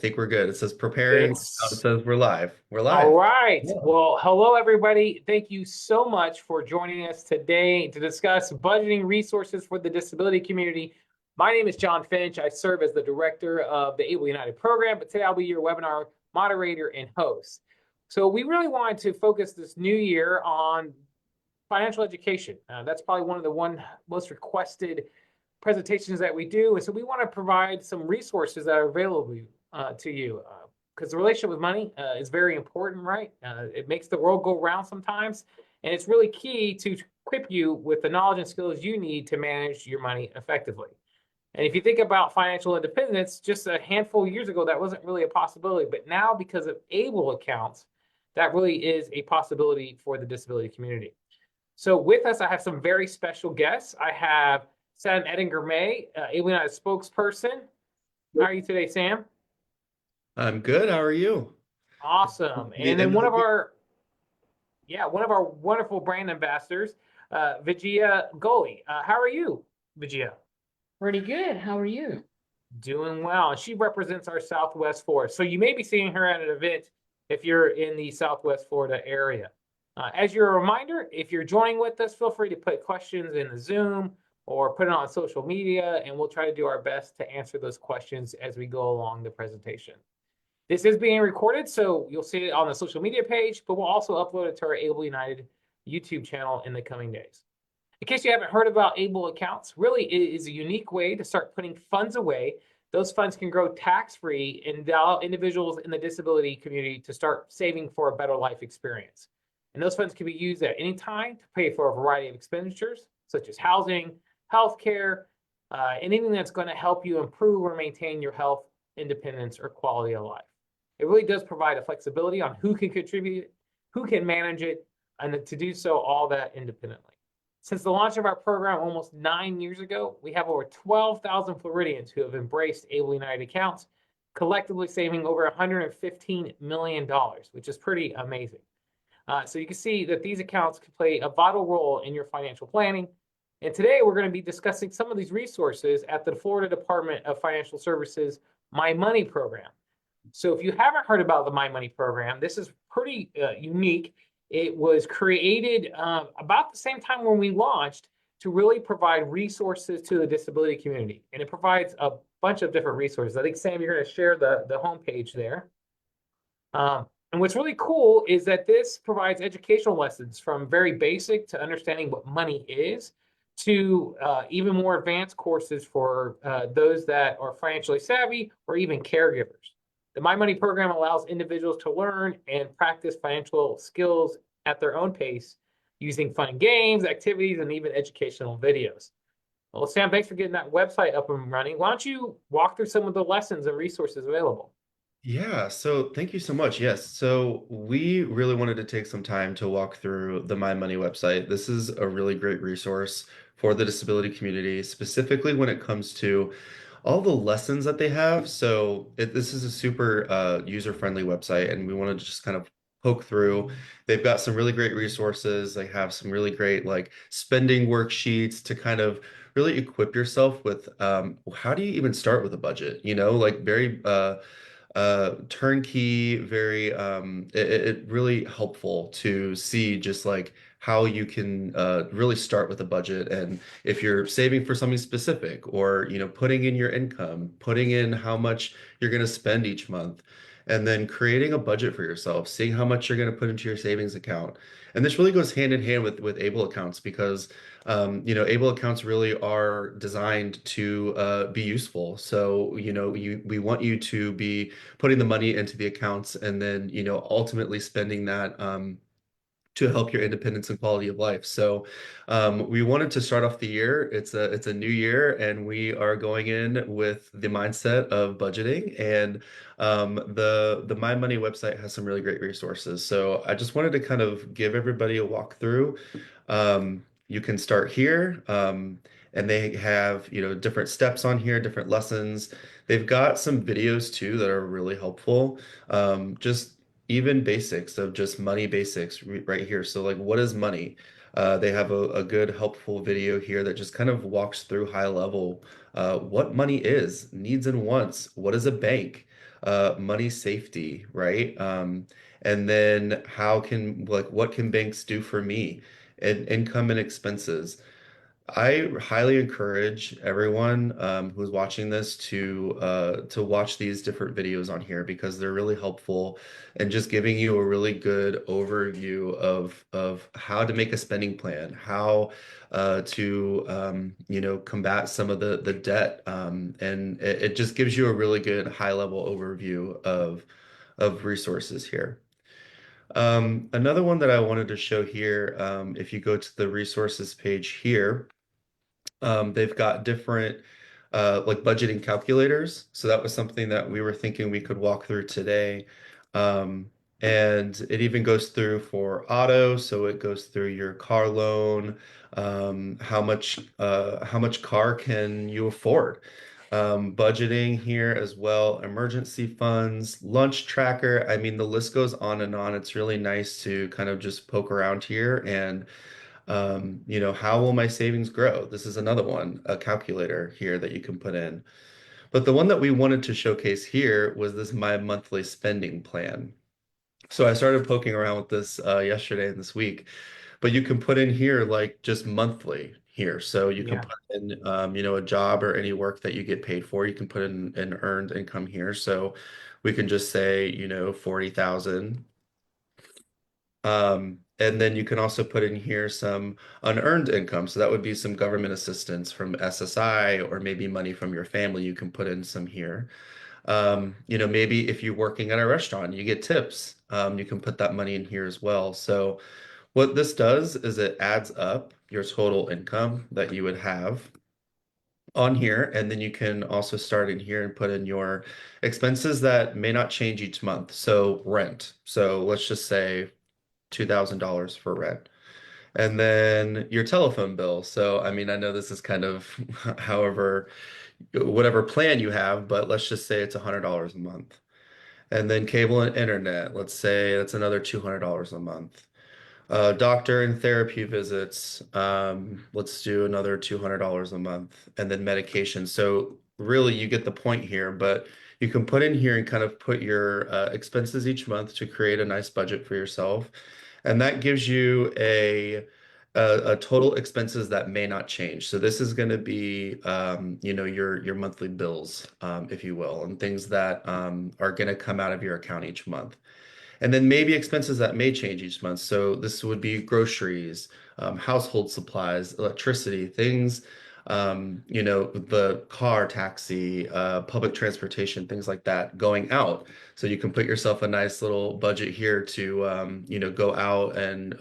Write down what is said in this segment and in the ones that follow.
think we're good. It says preparing. It It's says we're live. We're all live. right. Yeah. Well, hello, everybody. Thank you so much for joining us today to discuss budgeting resources for the disability community. My name is John Finch. I serve as the director of the Able United program, but today I'll be your webinar moderator and host. So we really wanted to focus this new year on financial education. That's probably one of the most requested presentations that we do. And so we want to provide some resources that are available to you because the relationship with money is very important, right? It makes the world go round sometimes. And it's really key to equip you with the knowledge and skills you need to manage your money effectively. And if you think about financial independence, just a handful of years ago, that wasn't really a possibility. But now, because of ABLE accounts, that really is a possibility for the disability community. So with us, I have some very special guests. I have Sam Ettinger-May, Able United spokesperson. How are you today, Sam? I'm good. How are you? Awesome. The And then end of one the of week. our, yeah, one of our wonderful brand ambassadors, Vijaya Goli. How are you, Vijaya? Pretty good. How are you? Doing well. And she represents our Southwest Florida. So you may be seeing her at an event if you're in the Southwest Florida area. As your reminder, if you're joining with us, feel free to put questions in the Zoom or put it on social media, and we'll try to do our best to answer those questions as we go along the presentation. This is being recorded, so you'll see it on the social media page, but we'll also upload it to our Able United YouTube channel in the coming days. In case you haven't heard about Able accounts, really it is a unique way to start putting funds away. Those funds can grow tax-free and allow individuals in the disability community to start saving for a better life experience. And those funds can be used at any time to pay for a variety of expenditures, such as housing, healthcare, anything that's going to help you improve or maintain your health, independence, or quality of life. It really does provide a flexibility on who can contribute, who can manage it, and to do so all that independently. Since the launch of our program almost 9 years ago, we have over 12,000 Floridians who have embraced Able United accounts, collectively saving over $115 million, which is pretty amazing. So you can see that these accounts can play a vital role in your financial planning. And today we're going to be discussing some of these resources at the Florida Department of Financial Services My Money program. So if you haven't heard about the My Money program, this is pretty unique. It was created about the same time when we launched to really provide resources to the disability community. And it provides a bunch of different resources. I think, Sam, you're going to share the homepage there. And what's really cool is that this provides educational lessons from very basic to understanding what money is to even more advanced courses for those that are financially savvy or even caregivers. The My Money program allows individuals to learn and practice financial skills at their own pace using fun games, activities, and even educational videos. Well, Sam, thanks for getting that website up and running. Why don't you walk through some of the lessons and resources available? Yeah, so thank you so much. Yes, so we really wanted to take some time to walk through the My Money website. This is a really great resource for the disability community, specifically when it comes to all the lessons that they have. So this is a super user-friendly website, and we want to just kind of poke through. They've got some really great resources. They have some really great like spending worksheets to kind of really equip yourself with how do you even start with a budget? Like very turnkey, very it really helpful to see just like how you can really start with a budget, and if you're saving for something specific, or putting in your income, putting in how much you're going to spend each month, and then creating a budget for yourself, seeing how much you're going to put into your savings account. And this really goes hand in hand with able accounts, because able accounts really are designed to be useful. So we want you to be putting the money into the accounts, and then ultimately spending that to help your independence and quality of life. So we wanted to start off the year. It's a new year, and we are going in with the mindset of budgeting. And the My Money website has some really great resources. So I just wanted to kind of give everybody a walkthrough. You can start here. And they have, different steps on here, different lessons. They've got some videos too that are really helpful. Just even basics of just money basics right here. So like, what is money? They have a good helpful video here that just kind of walks through high level what money is, needs and wants. What is a bank? money safety, right? And then what can banks do for me? And income and expenses. I highly encourage everyone who's watching this to watch these different videos on here because they're really helpful and just giving you a really good overview of how to make a spending plan, how to combat some of the debt, and it just gives you a really good high level overview of resources here. Another one that I wanted to show here, if you go to the resources page here. They've got different like budgeting calculators. So that was something that we were thinking we could walk through today. Um, and it even goes through for auto, so it goes through your car loan, how much car can you afford? Budgeting here as well, emergency funds, lunch tracker. I mean, the list goes on and on. It's really nice to kind of just poke around here and how will my savings grow? This is another one, a calculator here that you can put in. But the one that we wanted to showcase here was this my monthly spending plan. So I started poking around with this yesterday and this week, but you can put in here like just monthly here. So you can Yeah. put in, a job or any work that you get paid for. You can put in an earned income here. So we can just say, 40,000. And then you can also put in here some unearned income. So that would be some government assistance from SSI or maybe money from your family. You can put in some here. Maybe if you're working at a restaurant, you get tips. You can put that money in here as well. So what this does is it adds up your total income that you would have on here, and then you can also start in here and put in your expenses that may not change each month. So rent. So let's just say $2,000 for rent. And then your telephone bill. So, I mean, I know this is kind of whatever plan you have, but let's just say it's $100 a month. And then cable and internet, let's say that's another $200 a month. Doctor and therapy visits, let's do another $200 a month. And then medication. So really you get the point here, but you can put in here and kind of put your expenses each month to create a nice budget for yourself. And that gives you a total expenses that may not change. So this is going to be, your monthly bills, if you will, and things that are going to come out of your account each month. And then maybe expenses that may change each month. So this would be groceries, household supplies, electricity, things, the car, taxi, public transportation, things like that going out. So you can put yourself a nice little budget here to, go out and,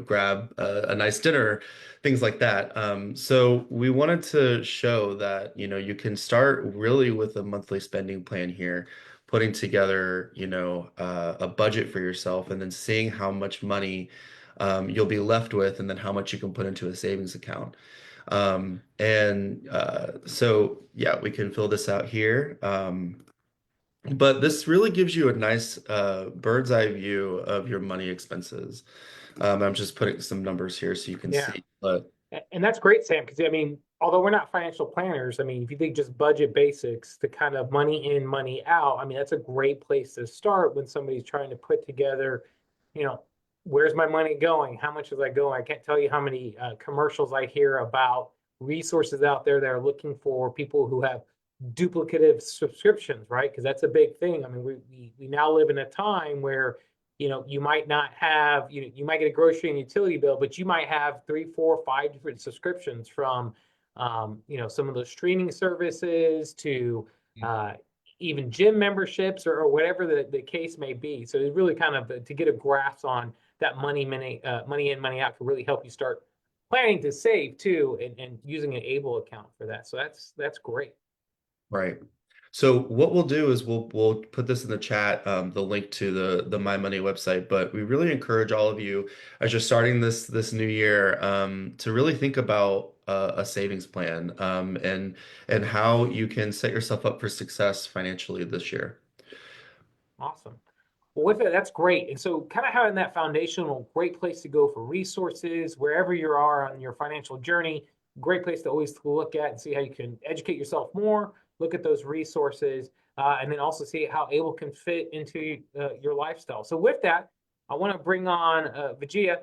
grab a nice dinner, things like that. So we wanted to show that, you can start really with a monthly spending plan here, putting together, a budget for yourself and then seeing how much money you'll be left with and then how much you can put into a savings account. So yeah, we can fill this out here. But this really gives you a nice bird's eye view of your money expenses. I'm just putting some numbers here so you can Yeah. see, but And that's great, Sam, because I mean, although we're not financial planners, I mean, if you think just budget basics, the kind of money in, money out, I mean, that's a great place to start when somebody's trying to put together, where's my money going? How much is I going? I can't tell you how many commercials I hear about resources out there that are looking for people who have duplicative subscriptions, right? Because that's a big thing. I mean, we now live in a time where you might not have, you might get a grocery and utility bill, but you might have 3, 4, 5 different subscriptions from, some of those streaming services to even gym memberships or whatever the case may be. So it's really kind of to get a grasp on that money in, money out can really help you start planning to save too, and using an able account for that. So that's great. right. So what we'll do is we'll put this in the chat, the link to the My Money website. But we really encourage all of you as you're starting this new year to really think about a savings plan and how you can set yourself up for success financially this year. Awesome. Well, with it, that's great. And so kind of having that foundational, great place to go for resources, wherever you are on your financial journey, great place to always look at and see how you can educate yourself more, look at those resources. and then also see how Able can fit into your lifestyle. So with that, I want to bring on Vijaya.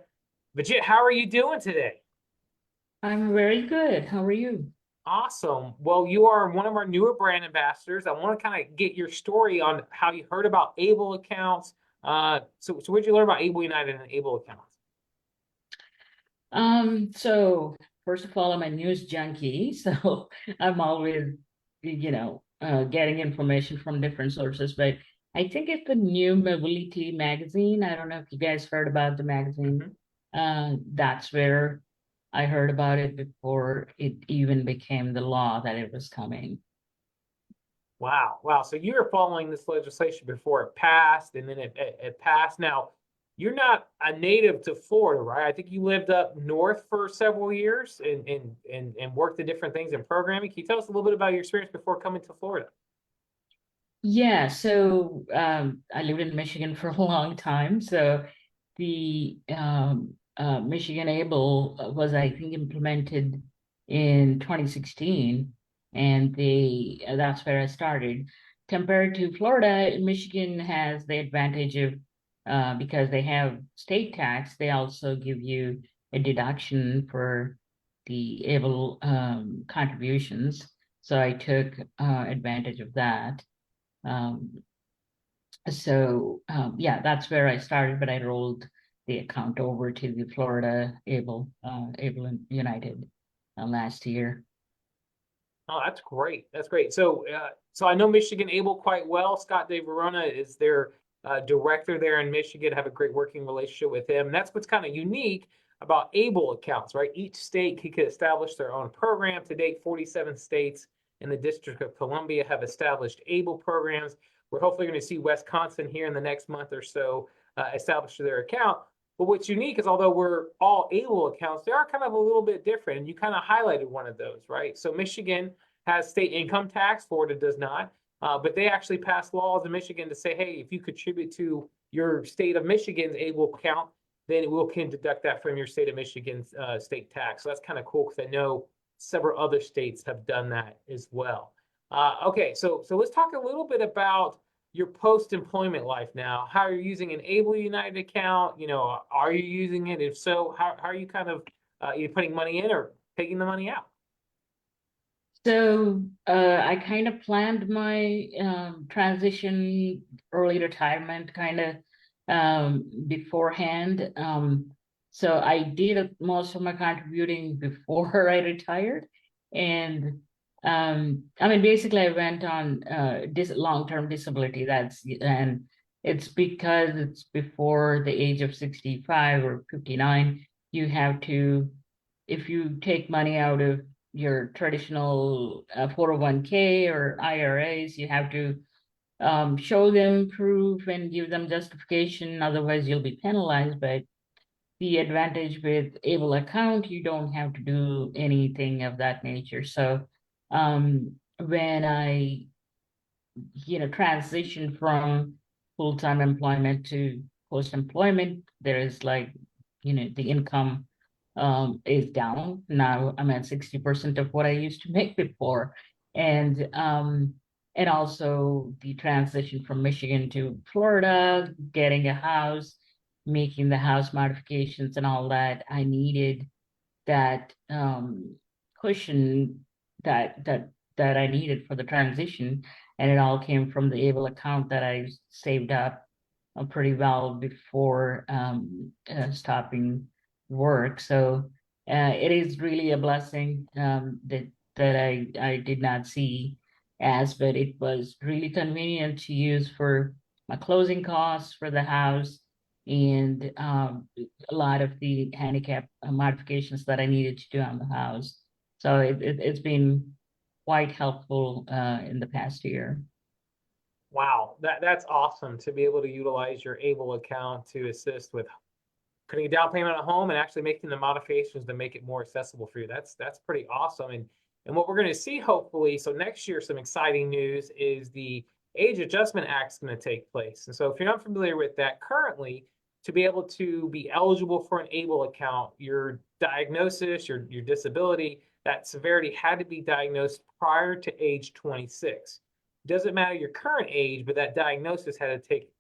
Vijaya, how are you doing today? I'm very good. How are you? Awesome. Well, you are one of our newer brand ambassadors. I want to kind of get your story on how you heard about Able accounts. So where'd you learn about Able United and Able accounts? So first of all, I'm a news junkie, so I'm always, getting information from different sources. But I think it's the New Mobility magazine. I don't know if you guys heard about the magazine. That's where I heard about it before it even became the law that it was coming. Wow. Wow. So you were following this legislation before it passed, and then it passed. Now, you're not a native to Florida, right? I think you lived up north for several years and worked the different things in programming. Can you tell us a little bit about your experience before coming to Florida? Yeah, so I lived in Michigan for a long time. So the Michigan Able was, I think, implemented in 2016, and that's where I started. Compared to Florida, Michigan has the advantage of because they have state tax, they also give you a deduction for the Able contributions. So I took advantage of that. Um, yeah, that's where I started, but I rolled the account over to the Florida Able and United last year. Oh, that's great. That's great. So I know Michigan Able quite well. Scott De Verona is their director there in Michigan. Have a great working relationship with him. And that's what's kind of unique about Able accounts, right? Each state could establish their own program. To date, 47 states in the District of Columbia have established Able programs. We're hopefully going to see Wisconsin here in the next month or so establish their account. But what's unique is although we're all Able accounts, they are kind of a little bit different. And you kind of highlighted one of those, right? So Michigan has state income tax, Florida does not. But they actually passed laws in Michigan to say, hey, if you contribute to your state of Michigan's Able account, then we can deduct that from your state of Michigan's state tax. So that's kind of cool because I know several other states have done that as well. Okay, so let's talk a little bit about your post-employment life now. How are you using an Able United account? Are you using it? If so, how are you kind of either putting money in or taking the money out? So I kind of planned my transition, early retirement kind of beforehand. So I did most of my contributing before I retired. And I mean, basically, I went on long-term disability. And it's because it's before the age of 65 or 59, you have to, if you take money out of your traditional 401k or IRAs, you have to show them proof and give them justification. Otherwise, you'll be penalized. But the advantage with Able account, you don't have to do anything of that nature. So when I, transitioned from full-time employment to post-employment, there is like, the income is down. Now I'm at 60% of what I used to make before. And also the transition from Michigan to Florida, getting a house, making the house modifications and all that, I needed that cushion that I needed for the transition. And it all came from the Able account that I saved up pretty well before stopping work. So it is really a blessing that I did not see but it was really convenient to use for my closing costs for the house and a lot of the handicap modifications that I needed to do on the house. So it's been quite helpful in the past year. Wow, that's awesome to be able to utilize your Able account to assist with putting a down payment on a home and actually making the modifications to make it more accessible for you. That's pretty awesome. And what we're going to see hopefully, so next year, some exciting news is the Age Adjustment Act is going to take place. And so if you're not familiar with that, currently, to be able to be eligible for an Able account, your diagnosis, your disability, that severity had to be diagnosed prior to age 26. doesn't matter your current age, but that diagnosis had to take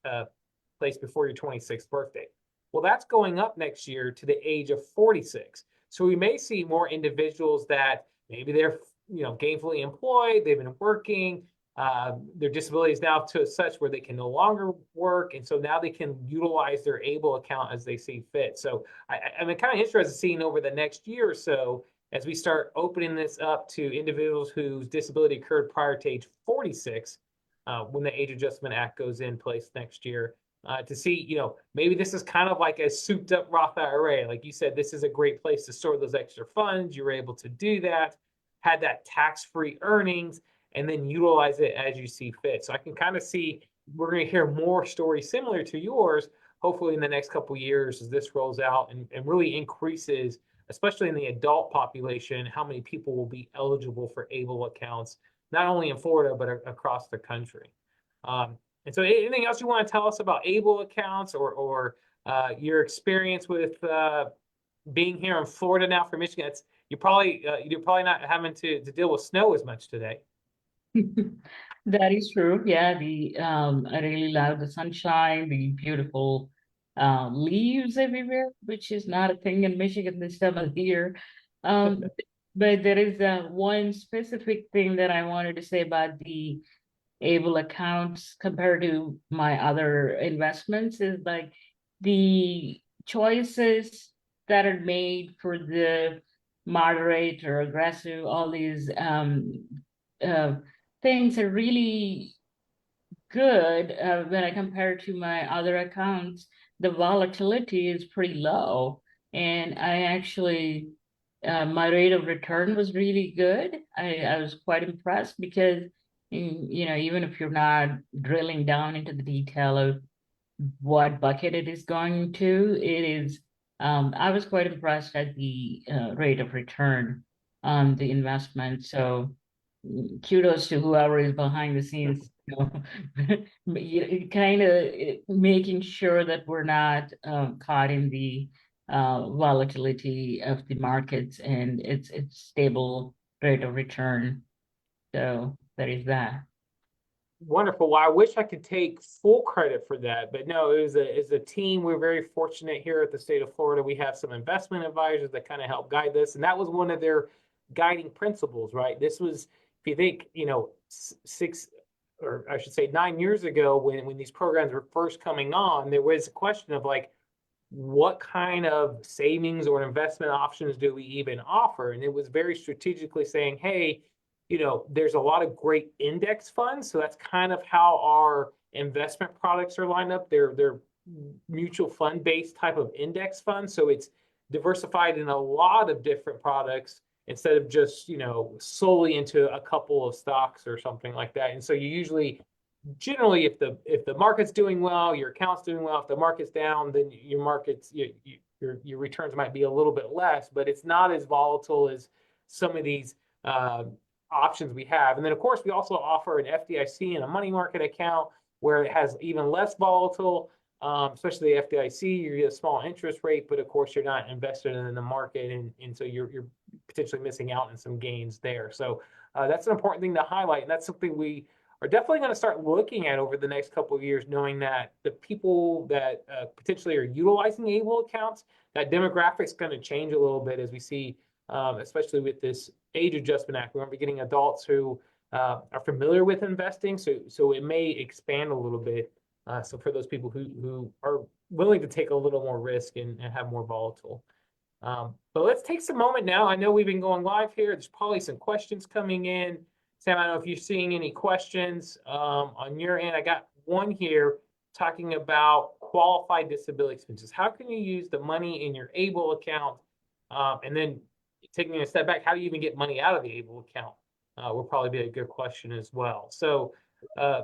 place before your 26th birthday. Well, that's going up next year to the age of 46. So we may see more individuals that maybe they're gainfully employed, they've been working, their disability is now to such where they can no longer work, and so now they can utilize their ABLE account as they see fit. So I'm kind of interested in seeing over the next year or so, as we start opening this up to individuals whose disability occurred prior to age 46, when the Age Adjustment Act goes in place next year, to see, maybe this is kind of like a souped up Roth IRA. Like you said, this is a great place to store those extra funds. You were able to do that, had that tax-free earnings, and then utilize it as you see fit. So I can kind of see we're going to hear more stories similar to yours, hopefully in the next couple of years as this rolls out and really increases, especially in the adult population, how many people will be eligible for ABLE accounts, not only in Florida, but across the country. And so anything else you want to tell us about ABLE accounts or your experience with being here in Florida now for Michigan? You're probably not having to deal with snow as much today. That is true. Yeah, I really love the sunshine, the beautiful leaves everywhere, which is not a thing in Michigan this time of year. But there is one specific thing that I wanted to say about the ABLE accounts compared to my other investments is like the choices that are made for the moderate or aggressive, all these things are really good when I compare to my other accounts. The volatility is pretty low, and I actually my rate of return was really good. I was quite impressed because even if you're not drilling down into the detail of what bucket it is going to, it is. I was quite impressed at the rate of return on the investment. So kudos to whoever is behind the scenes, kind of making sure that we're not caught in the volatility of the markets and it's stable rate of return. So there is that. Wonderful. Well, I wish I could take full credit for that, but no, it's a team. We're very fortunate here at the state of Florida. We have some investment advisors that kind of help guide this, and that was one of their guiding principles, right? This was, if you think, 9 years ago, when these programs were first coming on, there was a question of like, what kind of savings or investment options do we even offer? And it was very strategically saying, hey, there's a lot of great index funds. So that's kind of how our investment products are lined up. They're mutual fund based type of index funds. So it's diversified in a lot of different products instead of just, solely into a couple of stocks or something like that. And so you generally, if the market's doing well, your account's doing well. If the market's down, then your returns might be a little bit less, but it's not as volatile as some of these options we have. And then of course we also offer an FDIC and a money market account where it has even less volatile, especially the FDIC. You get a small interest rate, but of course you're not invested in the market, and so you're potentially missing out on some gains there. So that's an important thing to highlight, and that's something we are definitely going to start looking at over the next couple of years, knowing that the people that potentially are utilizing ABLE accounts, that demographic is going to change a little bit as we see, especially with this Age Adjustment Act. We're going to be getting adults who are familiar with investing, so it may expand a little bit. So for those people who are willing to take a little more risk and have more volatile. But let's take some moment now. I know we've been going live here. There's probably some questions coming in. Sam, I don't know if you're seeing any questions on your end. I got one here talking about qualified disability expenses. How can you use the money in your ABLE account? And then taking a step back, how do you even get money out of the ABLE account? Will probably be a good question as well. So,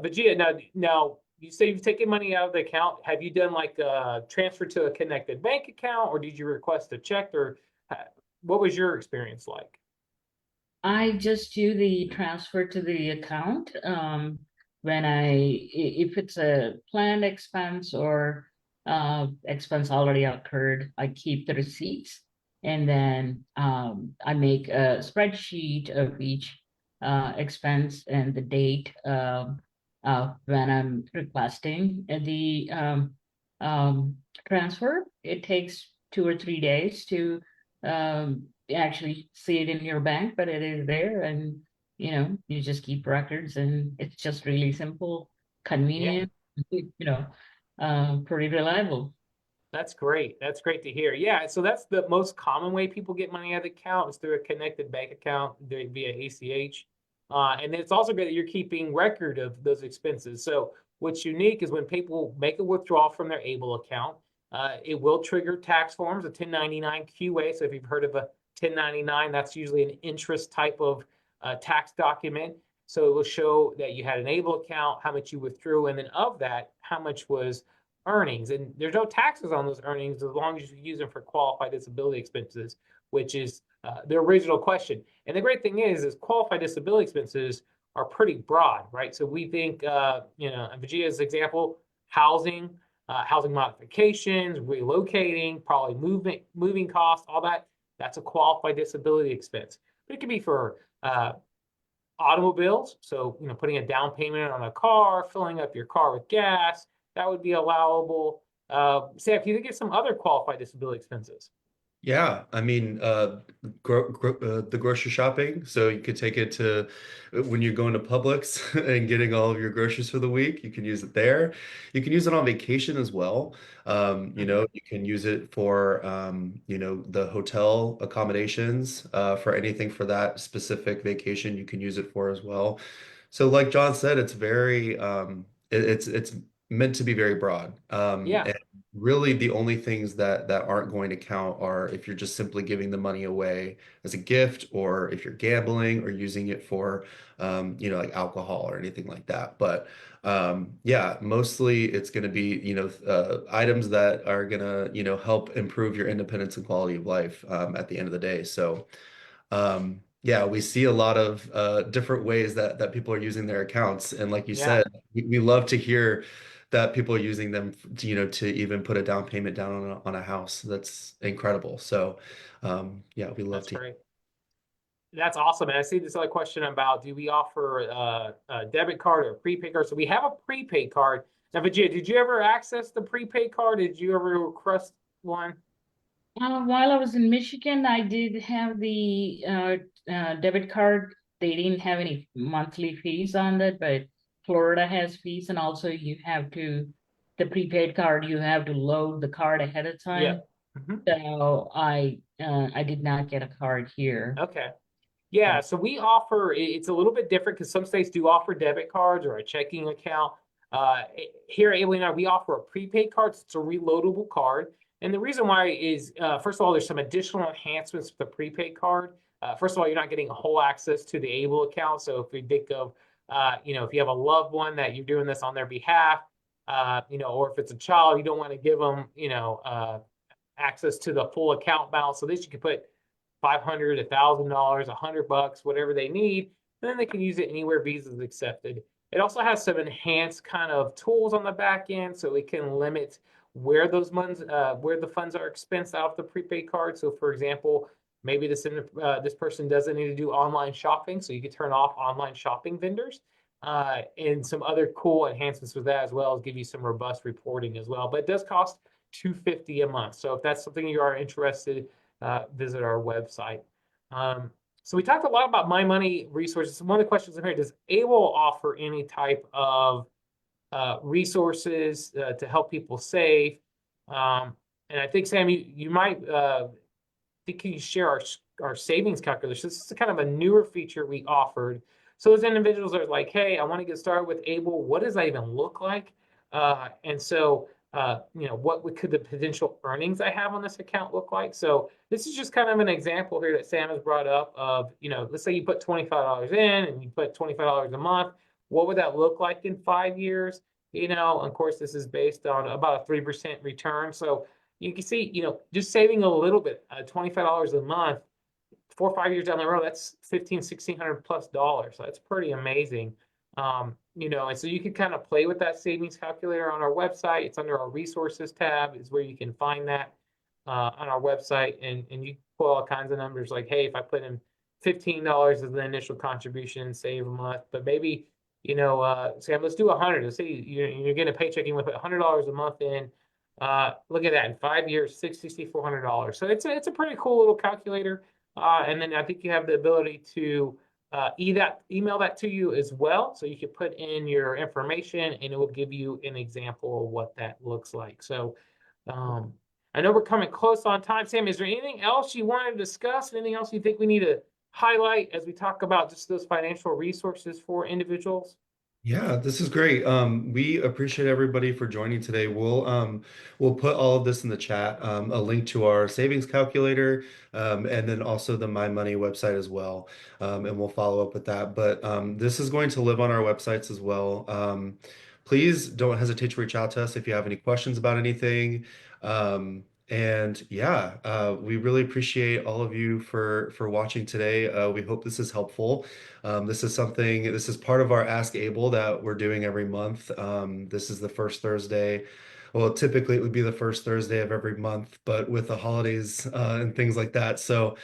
Vijaya, now you say you've taken money out of the account. Have you done like a transfer to a connected bank account, or did you request a check, or what was your experience like? I just do the transfer to the account if it's a planned expense or expense already occurred, I keep the receipts, and then I make a spreadsheet of each expense and the date when I'm requesting the transfer. It takes 2 or 3 days to actually see it in your bank, but it is there, and you just keep records, and it's just really simple, Yeah. convenient, pretty reliable. That's great. That's great to hear. Yeah, so that's the most common way people get money out of the account is through a connected bank account via ACH. And then it's also great that you're keeping record of those expenses. So what's unique is when people make a withdrawal from their Able account, it will trigger tax forms, a 1099 QA. So if you've heard of a 1099, that's usually an interest type of tax document. So it will show that you had an Able account, how much you withdrew, and then of that, how much was earnings. And there's no taxes on those earnings as long as you use them for qualified disability expenses, which is the original question. And the great thing is qualified disability expenses are pretty broad, right? So we think, in Vijaya's example, housing, housing modifications, relocating, probably moving costs, all that, that's a qualified disability expense. But it could be for automobiles. So, putting a down payment on a car, filling up your car with gas, that would be allowable. Sam, can you think of some other qualified disability expenses? Yeah, I mean, the grocery shopping. So you could take it to when you're going to Publix and getting all of your groceries for the week. You can use it there. You can use it on vacation as well. You can use it for, the hotel accommodations, for anything for that specific vacation. You can use it for as well. So, like John said, it's very, it's meant to be very broad. Yeah, Really the only things that aren't going to count are if you're just simply giving the money away as a gift, or if you're gambling or using it for like alcohol or anything like that. But yeah, mostly it's going to be items that are going to help improve your independence and quality of life at the end of the day. So yeah, we see a lot of different ways that people are using their accounts, and like you yeah, said, we love to hear that people are using them to even put a down payment down on a house. That's incredible. So yeah, we love that's to. great. That's awesome. And I see this other question about, do we offer a debit card or a prepaid card? So we have a prepaid card. Now, Vijay, did you ever access the prepaid card? Did you ever request one? While I was in Michigan, I did have the debit card. They didn't have any monthly fees on that, but Florida has fees, and also the prepaid card, you have to load the card ahead of Yeah. time. Mhm. So I did not get a card here. Okay. Yeah, so we offer, it's a little bit different because some states do offer debit cards or a checking account. Here at Alien, we offer a prepaid card. So it's a reloadable card. And the reason why is, first of all, there's some additional enhancements with the prepaid card. First of all, you're not getting whole access to the Able account. So if you think of, if you have a loved one that you're doing this on their behalf, or if it's a child, you don't want to give them, access to the full account balance. So this you can put 500, $1,000, $100, whatever they need, and then they can use it anywhere Visa is accepted. It also has some enhanced kind of tools on the back end, so it can limit where where the funds are expensed out of the prepaid card. So, for example, maybe this person doesn't need to do online shopping, so you can turn off online shopping vendors. And some other cool enhancements with that as well as give you some robust reporting as well. But it does cost $250 a month. So if that's something you are interested, visit our website. So we talked a lot about My Money resources. One of the questions in here, does Able offer any type of resources to help people save? And I think, Sam, you might think you share our savings calculator. This is kind of a newer feature we offered. So as individuals are like, hey, I want to get started with Able. What does that even look like? And so what could the potential earnings I have on this account look like? So this is just kind of an example here that Sam has brought up of, let's say you put $25 in and you put $25 a month. What would that look like in 5 years? Of course, this is based on about a 3% return. So you can see, just saving a little bit, $25 a month, 4 or 5 years down the road, that's $1,600 plus dollars. So that's pretty amazing. And so you can kind of play with that savings calculator on our website. It's under our resources tab is where you can find that on our website. And you pull all kinds of numbers like, hey, if I put in $15 is the initial contribution, save a month, but maybe, Sam, let's do 100. Let's say you're getting a paycheck, you want to put $100 a month in. Look at that, in 5 years, $6,400. So it's a pretty cool little calculator. And then I think you have the ability to email that to you as well. So you can put in your information and it will give you an example of what that looks like. So I know we're coming close on time. Sam, is there anything else you want to discuss? Anything else you think we need to highlight as we talk about just those financial resources for individuals? Yeah, this is great. We appreciate everybody for joining today. We'll put all of this in the chat, a link to our savings calculator, and then also the My Money website as well. And we'll follow up with that. But this is going to live on our websites as well. Please don't hesitate to reach out to us if you have any questions about anything. And yeah, we really appreciate all of you for watching today. We hope this is helpful. This is part of our Ask Able that we're doing every month. This is the first Thursday. Well, typically it would be the first Thursday of every month, but with the holidays and things like that. So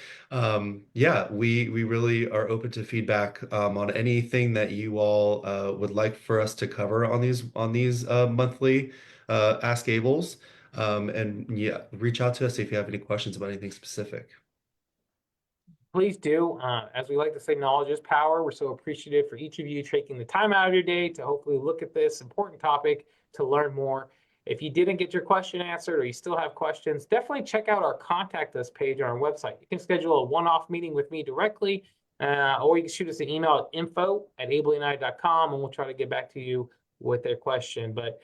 yeah, we really are open to feedback on anything that you all would like for us to cover on these monthly Ask Ables. And yeah, reach out to us if you have any questions about anything specific. Please do. As we like to say, knowledge is power. We're so appreciative for each of you taking the time out of your day to hopefully look at this important topic to learn more. If you didn't get your question answered or you still have questions, definitely check out our contact us page on our website. You can schedule a one-off meeting with me directly, or you can shoot us an email at info@ableani.com and we'll try to get back to you with their question. But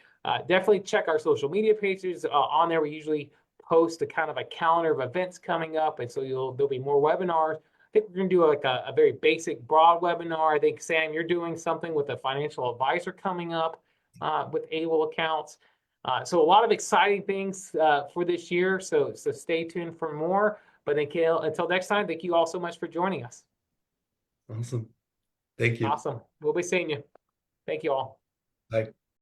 definitely check our social media pages. On there, we usually post a kind of a calendar of events coming up, and so there'll be more webinars. I think we're going to do like a very basic, broad webinar. I think, Sam, you're doing something with a financial advisor coming up with Able Accounts. So a lot of exciting things for this year. So stay tuned for more. But until next time, thank you all so much for joining us. Awesome. Thank you. Awesome. We'll be seeing you. Thank you all. Bye.